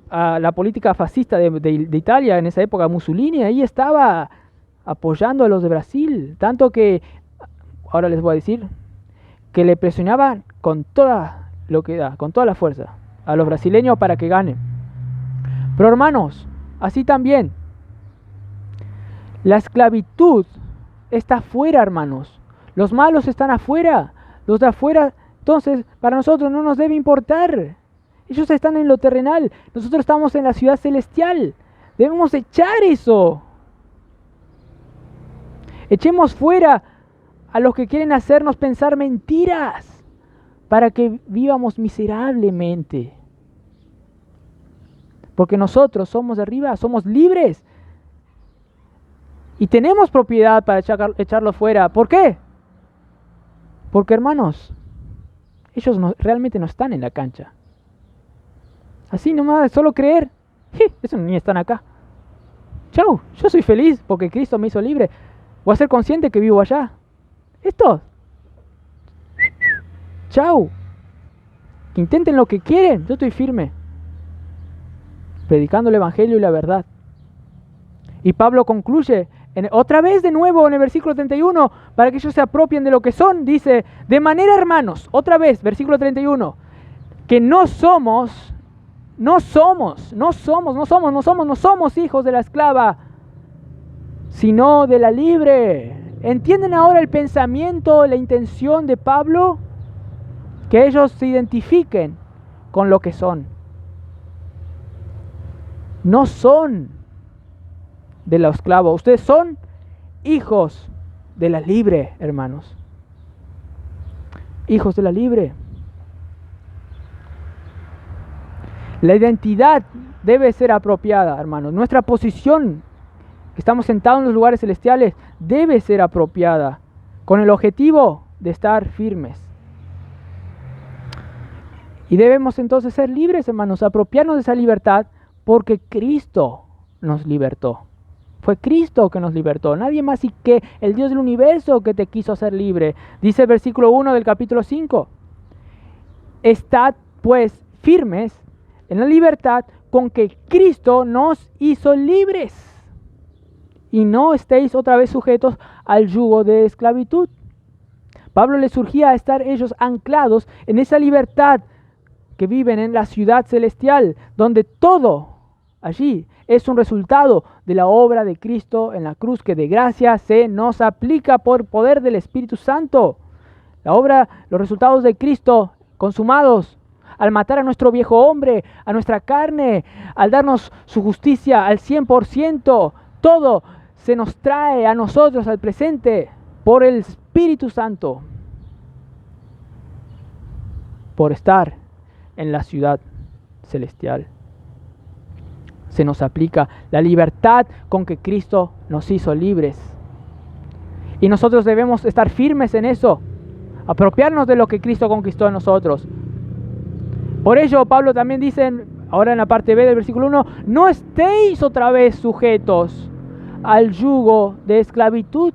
a la política fascista de Italia en esa época, Mussolini, ahí estaba apoyando a los de Brasil, tanto que, ahora les voy a decir, que le presionaban con toda lo que da, con toda la fuerza, a los brasileños para que ganen. Pero hermanos, así también, la esclavitud está afuera, hermanos. Los malos están afuera. Los de afuera, entonces, para nosotros no nos debe importar. Ellos están en lo terrenal. Nosotros estamos en la ciudad celestial. Debemos echar eso. Echemos fuera a los que quieren hacernos pensar mentiras para que vivamos miserablemente. Porque nosotros somos de arriba, somos libres. Y tenemos propiedad para echarlo fuera. ¿Por qué? Porque, hermanos, ellos realmente no están en la cancha. Así nomás, solo creer. Eso ni están acá. Chau, yo soy feliz porque Cristo me hizo libre. Voy a ser consciente que vivo allá. Esto. Chau. Que intenten lo que quieren. Yo estoy firme. Predicando el Evangelio y la verdad. Y Pablo concluye, otra vez de nuevo en el versículo 31, para que ellos se apropien de lo que son, dice: de manera, hermanos, otra vez, versículo 31, que no somos hijos de la esclava, sino de la libre. ¿Entienden ahora el pensamiento, la intención de Pablo? Que ellos se identifiquen con lo que son. No son de la esclava. Ustedes son hijos de la libre, hermanos. Hijos de la libre. La identidad debe ser apropiada, hermanos. Nuestra posición, que estamos sentados en los lugares celestiales, debe ser apropiada, con el objetivo de estar firmes. Y debemos entonces ser libres, hermanos, apropiarnos de esa libertad, porque Cristo nos libertó. Fue Cristo que nos libertó, nadie más y que el Dios del universo que te quiso hacer libre. Dice el versículo 1 del capítulo 5. Estad pues firmes en la libertad con que Cristo nos hizo libres, y no estéis otra vez sujetos al yugo de esclavitud. Pablo les surgía estar ellos anclados en esa libertad que viven en la ciudad celestial, donde todo allí es un resultado de la obra de Cristo en la cruz, que de gracia se nos aplica por poder del Espíritu Santo. La obra, los resultados de Cristo consumados al matar a nuestro viejo hombre, a nuestra carne, al darnos su justicia al 100%, todo se nos trae a nosotros al presente por el Espíritu Santo, por estar en la ciudad celestial. Se nos aplica la libertad con que Cristo nos hizo libres. Y nosotros debemos estar firmes en eso, apropiarnos de lo que Cristo conquistó en nosotros. Por ello, Pablo también dice, ahora en la parte B del versículo 1, no estéis otra vez sujetos al yugo de esclavitud.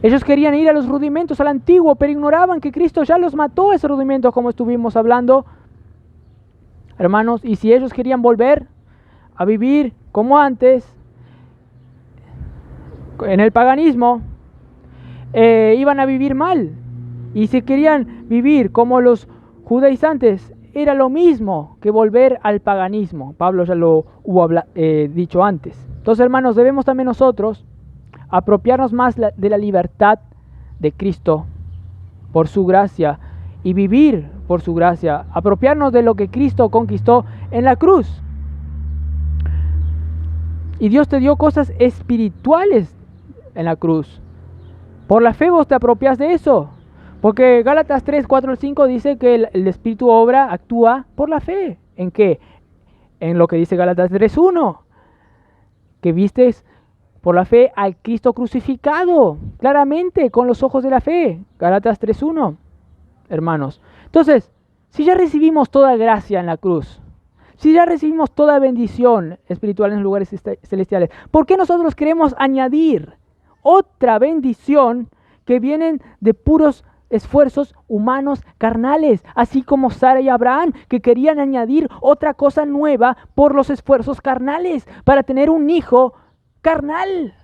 Ellos querían ir a los rudimentos, al antiguo, pero ignoraban que Cristo ya los mató esos rudimentos, como estuvimos hablando, hermanos. Y si ellos querían volver a vivir como antes, en el paganismo, iban a vivir mal. Y si querían vivir como los judaizantes, era lo mismo que volver al paganismo. Pablo ya lo hubo dicho antes. Entonces, hermanos, debemos también nosotros apropiarnos más de la libertad de Cristo por su gracia y vivir por su gracia, apropiarnos de lo que Cristo conquistó en la cruz. Y Dios te dio cosas espirituales en la cruz. Por la fe vos te apropias de eso. Porque Gálatas 3, 4 al 5 dice que el Espíritu actúa por la fe. ¿En qué? En lo que dice Gálatas 3, 1. Que vistes por la fe al Cristo crucificado, claramente, con los ojos de la fe. Gálatas 3, 1. Hermanos. Entonces, si ya recibimos toda gracia en la cruz, si ya recibimos toda bendición espiritual en los lugares celestiales, ¿por qué nosotros queremos añadir otra bendición que vienen de puros esfuerzos humanos carnales, así como Sara y Abraham, que querían añadir otra cosa nueva por los esfuerzos carnales para tener un hijo carnal,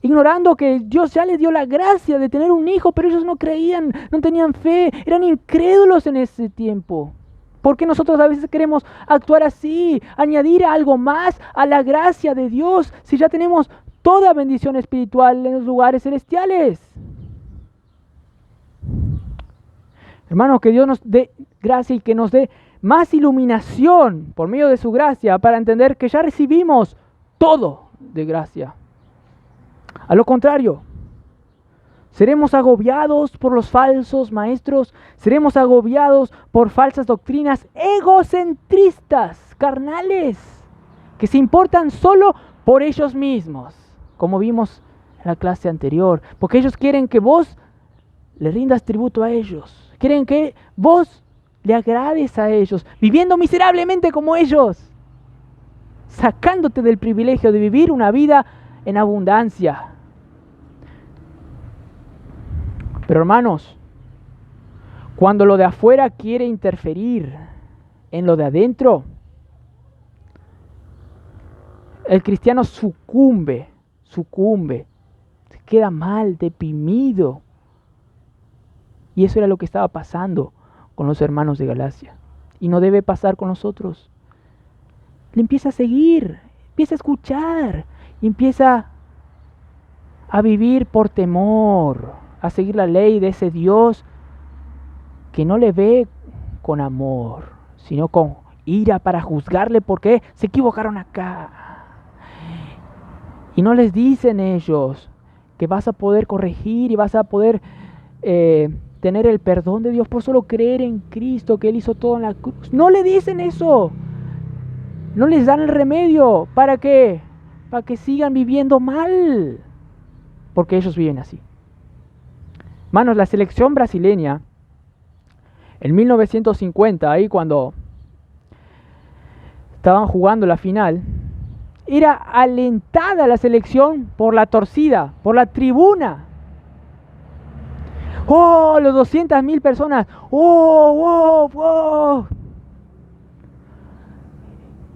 ignorando que Dios ya les dio la gracia de tener un hijo, pero ellos no creían, no tenían fe, eran incrédulos en ese tiempo? ¿Por qué nosotros a veces queremos actuar así, añadir algo más a la gracia de Dios, si ya tenemos toda bendición espiritual en los lugares celestiales? Hermanos, que Dios nos dé gracia y que nos dé más iluminación por medio de su gracia para entender que ya recibimos todo de gracia. A lo contrario, seremos agobiados por los falsos maestros, seremos agobiados por falsas doctrinas egocentristas, carnales, que se importan solo por ellos mismos, como vimos en la clase anterior, porque ellos quieren que vos le rindas tributo a ellos. Quieren que vos le agrades a ellos, viviendo miserablemente como ellos, sacándote del privilegio de vivir una vida en abundancia. Pero hermanos, cuando lo de afuera quiere interferir en lo de adentro, el cristiano sucumbe, se queda mal, deprimido. Y eso era lo que estaba pasando con los hermanos de Galacia. Y no debe pasar con nosotros. Le empieza a seguir, empieza a escuchar, y empieza a vivir por temor, a seguir la ley de ese Dios que no le ve con amor, sino con ira para juzgarle porque se equivocaron acá. Y no les dicen ellos que vas a poder corregir y vas a poder tener el perdón de Dios por solo creer en Cristo, que Él hizo todo en la cruz. No le dicen eso. No les dan el remedio. ¿Para qué? Para que sigan viviendo mal. Porque ellos viven así. Manos, la selección brasileña, en 1950, ahí cuando estaban jugando la final, era alentada la selección por la torcida, por la tribuna. ¡Oh! Los 200.000 personas. ¡Oh! ¡Wow! ¡Wow!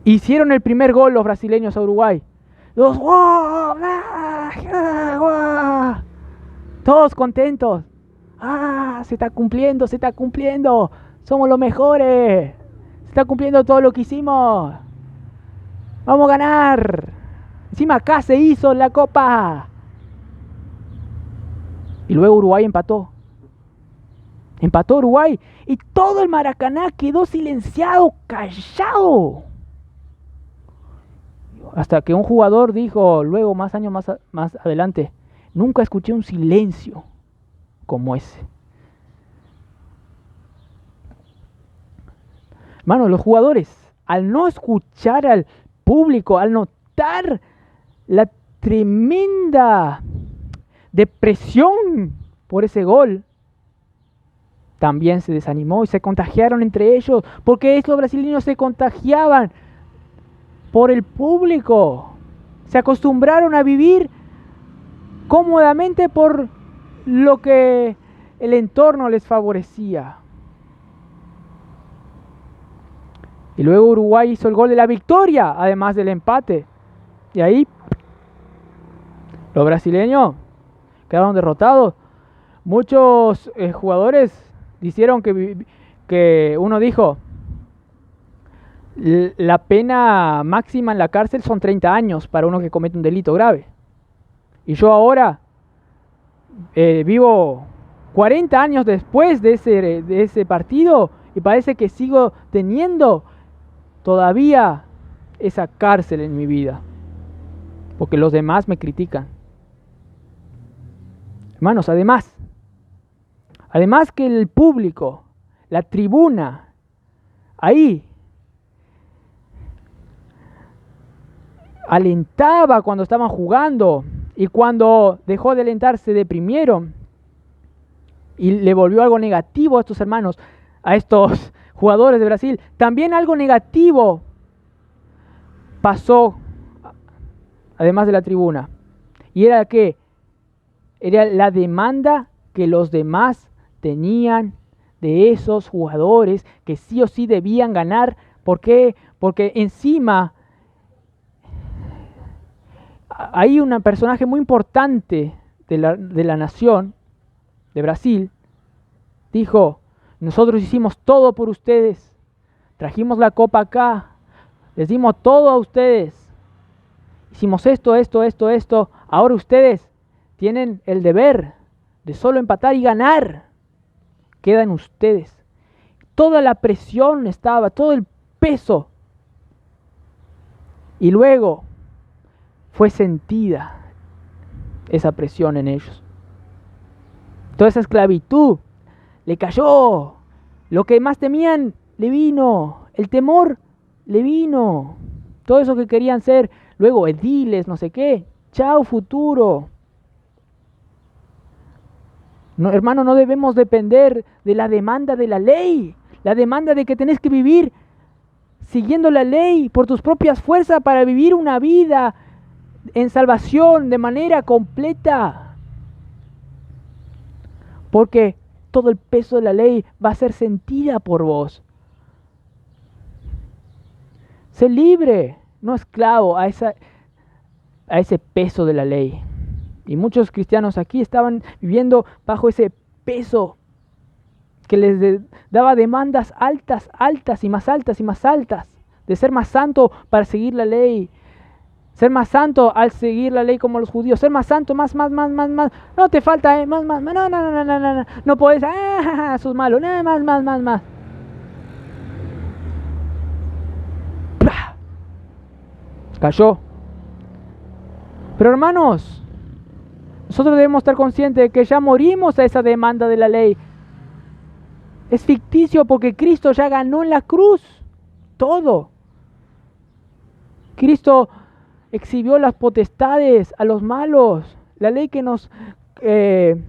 Hicieron el primer gol los brasileños a Uruguay. Los ¡wow! ¡Wow! Todos contentos. ¡Ah! Se está cumpliendo, se está cumpliendo. Somos los mejores. Se está cumpliendo todo lo que hicimos. Vamos a ganar. Encima acá se hizo la copa. Y luego Uruguay empató. Empató Uruguay. Y todo el Maracaná quedó silenciado, callado. Hasta que un jugador dijo, luego más años más adelante, nunca escuché un silencio como ese. Hermano, los jugadores, al no escuchar al público, al notar la tremenda depresión por ese gol, también se desanimó y se contagiaron entre ellos, porque estos brasileños se contagiaban por el público. Se acostumbraron a vivir cómodamente por lo que el entorno les favorecía. Y luego Uruguay hizo el gol de la victoria, además del empate. Y ahí los brasileños quedaron derrotados. Muchos jugadores dijeron que uno dijo, la pena máxima en la cárcel son 30 años para uno que comete un delito grave. Y yo ahora vivo 40 años después de ese partido y parece que sigo teniendo todavía esa cárcel en mi vida. Porque los demás me critican. Hermanos, además que el público, la tribuna, ahí alentaba cuando estaban jugando y cuando dejó de alentar se deprimieron y le volvió algo negativo a estos hermanos, a estos jugadores de Brasil. También algo negativo pasó además de la tribuna, y era que era la demanda que los demás tenían de esos jugadores que sí o sí debían ganar. ¿Por qué? Porque encima hay un personaje muy importante de la nación de Brasil. Dijo, nosotros hicimos todo por ustedes, trajimos la copa acá, les dimos todo a ustedes, hicimos esto, ahora ustedes tienen el deber de solo empatar y ganar, queda en ustedes. Toda la presión estaba, todo el peso, y luego fue sentida esa presión en ellos. Toda esa esclavitud le cayó. Lo que más temían le vino. El temor le vino. Todo eso que querían ser luego ediles, no sé qué. Chao futuro. No, hermano, no debemos depender de la demanda de la ley. La demanda de que tenés que vivir siguiendo la ley por tus propias fuerzas para vivir una vida en salvación de manera completa. Porque todo el peso de la ley va a ser sentida por vos. Sé libre, no esclavo a ese peso de la ley. Y muchos cristianos aquí estaban viviendo bajo ese peso que les daba demandas altas y más altas, de ser más santo para seguir la ley. Ser más santo al seguir la ley como los judíos. Ser más santo, más. No te falta, más. No podés, sos malo. Más. ¡Plah! Cayó. Pero hermanos, nosotros debemos estar conscientes de que ya morimos a esa demanda de la ley. Es ficticio porque Cristo ya ganó en la cruz todo. Cristo exhibió las potestades a los malos. La ley que nos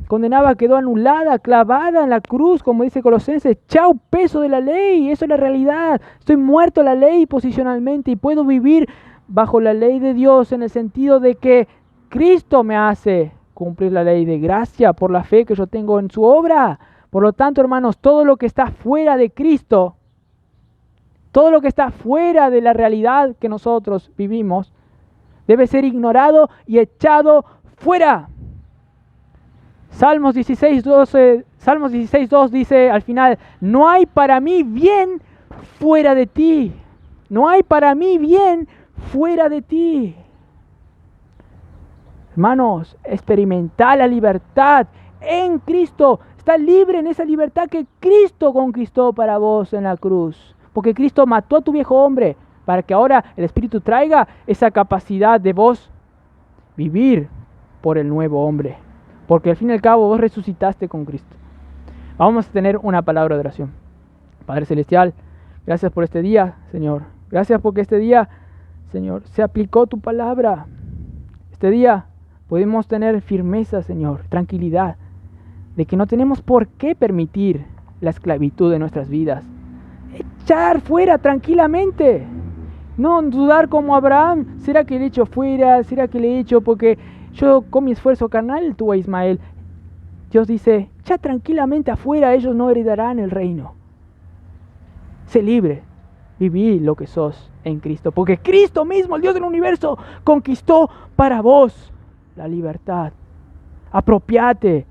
condenaba quedó anulada, clavada en la cruz, como dice Colosenses. Chao peso de la ley, eso es la realidad. Estoy muerto a la ley posicionalmente y puedo vivir bajo la ley de Dios en el sentido de que Cristo me hace cumplir la ley de gracia por la fe que yo tengo en su obra. Por lo tanto, hermanos, todo lo que está fuera de Cristo, todo lo que está fuera de la realidad que nosotros vivimos, debe ser ignorado y echado fuera. Salmos 16:2 dice al final: no hay para mí bien fuera de ti. No hay para mí bien fuera de ti. Hermanos, experimentar la libertad en Cristo. Está libre en esa libertad que Cristo conquistó para vos en la cruz. Porque Cristo mató a tu viejo hombre para que ahora el Espíritu traiga esa capacidad de vos vivir por el nuevo hombre. Porque al fin y al cabo vos resucitaste con Cristo. Vamos a tener una palabra de oración. Padre Celestial, gracias por este día, Señor. Gracias porque este día, Señor, se aplicó tu palabra. Este día podemos tener firmeza, Señor, tranquilidad, de que no tenemos por qué permitir la esclavitud de nuestras vidas. Echar fuera tranquilamente. No dudar como Abraham. ¿Será que le echo fuera? ¿Será que le he hecho porque yo con mi esfuerzo carnal tuve a Ismael? Dios dice, echa tranquilamente afuera, ellos no heredarán el reino. Sé libre. Viví lo que sos en Cristo. Porque Cristo mismo, el Dios del universo, conquistó para vos la libertad. Apropiate.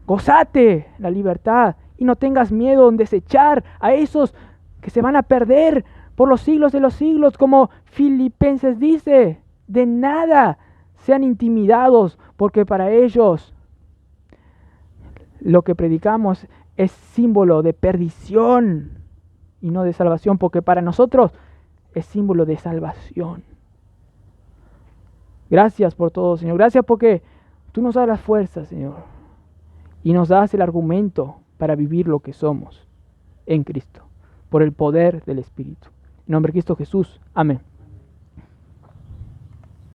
Gozate la libertad. Y no tengas miedo en desechar a esos que se van a perder por los siglos de los siglos, como Filipenses dice. De nada sean intimidados, porque para ellos lo que predicamos es símbolo de perdición y no de salvación, porque para nosotros es símbolo de salvación. Gracias por todo, Señor. Gracias porque tú nos das la fuerza, Señor, y nos das el argumento para vivir lo que somos en Cristo, por el poder del Espíritu. En nombre de Cristo Jesús. Amén.